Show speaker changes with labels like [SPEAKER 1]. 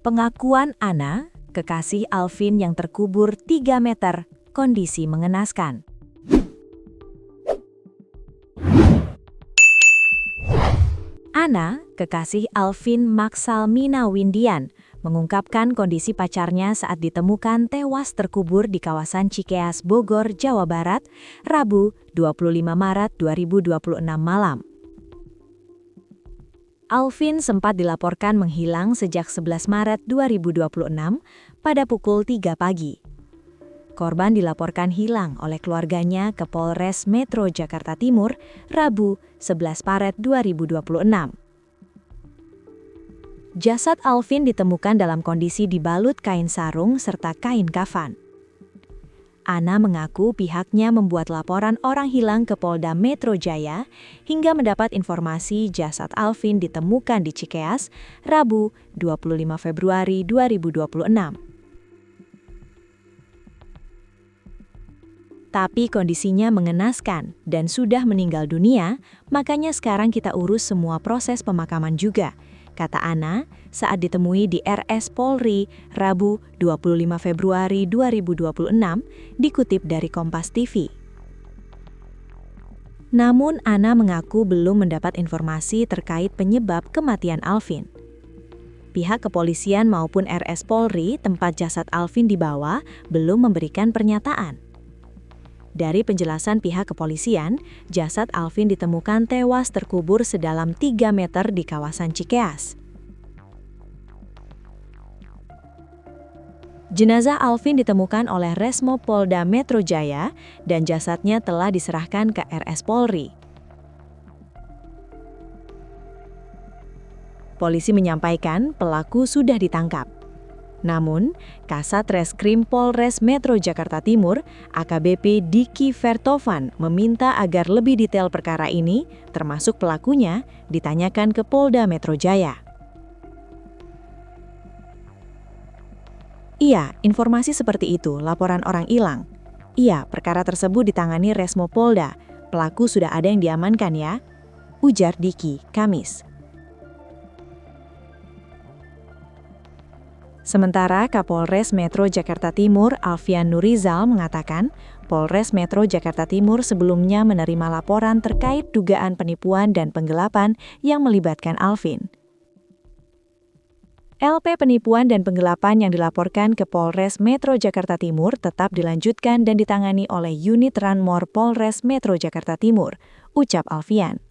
[SPEAKER 1] Pengakuan Ana, kekasih Alvin yang terkubur 3 meter, kondisi mengenaskan. Ana, kekasih Alvin Maksalmina Windian, mengungkapkan kondisi pacarnya saat ditemukan tewas terkubur di kawasan Cikeas, Bogor, Jawa Barat, Rabu, 25 Maret 2026 malam. Alvin sempat dilaporkan menghilang sejak 11 Maret 2026 pada pukul 3 pagi. Korban dilaporkan hilang oleh keluarganya ke Polres Metro Jakarta Timur, Rabu, 11 Maret 2026. Jasad Alvin ditemukan dalam kondisi dibalut kain sarung serta kain kafan. Ana mengaku pihaknya membuat laporan orang hilang ke Polda Metro Jaya hingga mendapat informasi jasad Alvin ditemukan di Cikeas, Rabu, 25 Februari 2026. Tapi kondisinya mengenaskan dan sudah meninggal dunia, makanya sekarang kita urus semua proses pemakaman juga, kata Ana saat ditemui di RS Polri, Rabu 25 Februari 2026, dikutip dari Kompas TV. Namun Ana mengaku belum mendapat informasi terkait penyebab kematian Alvin. Pihak kepolisian maupun RS Polri tempat jasad Alvin dibawa belum memberikan pernyataan. Dari penjelasan pihak kepolisian, jasad Alvin ditemukan tewas terkubur sedalam 3 meter di kawasan Cikeas. Jenazah Alvin ditemukan oleh Resmo Polda Metro Jaya dan jasadnya telah diserahkan ke RS Polri. Polisi menyampaikan pelaku sudah ditangkap. Namun, Kasat Reskrim Polres Metro Jakarta Timur, AKBP Diki Vertovan, meminta agar lebih detail perkara ini, termasuk pelakunya, ditanyakan ke Polda Metro Jaya. Iya, informasi seperti itu, laporan orang hilang. Iya, perkara tersebut ditangani Resmo Polda. Pelaku sudah ada yang diamankan ya, ujar Diki, Kamis. Sementara Kapolres Metro Jakarta Timur, Alfian Nurizal, mengatakan Polres Metro Jakarta Timur sebelumnya menerima laporan terkait dugaan penipuan dan penggelapan yang melibatkan Alvin. LP penipuan dan penggelapan yang dilaporkan ke Polres Metro Jakarta Timur tetap dilanjutkan dan ditangani oleh Unit Ranmor Polres Metro Jakarta Timur, ucap Alfian.